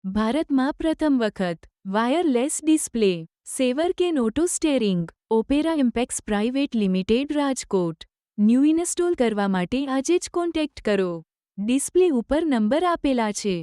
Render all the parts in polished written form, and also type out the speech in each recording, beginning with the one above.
ભારતમાં પ્રથમ વખત wireless display saver can auto steering Opera impex private limited Rajkot new install કરવા માટે આજે જ કોન્ટેક્ટ કરો। ડિસ્પ્લે ઉપર નંબર આપેલા છે।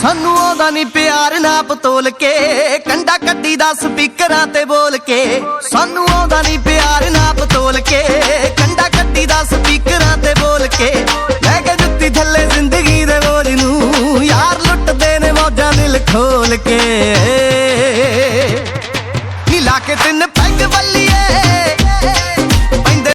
सानू आउंदा नी प्यार नाप तोल के कंडा कड्डी दा स्पीकरां ते बोल के सानू आउंदा नी प्यार नाप तोल के कंडा कड्डी दा स्पीकरां ते बोल के लैके जुत्ती थल्ले जिंदगी दे बोझ नू यार लुटदे ने मौजां दिल खोल के नी ला के तिन पैग बल्लिए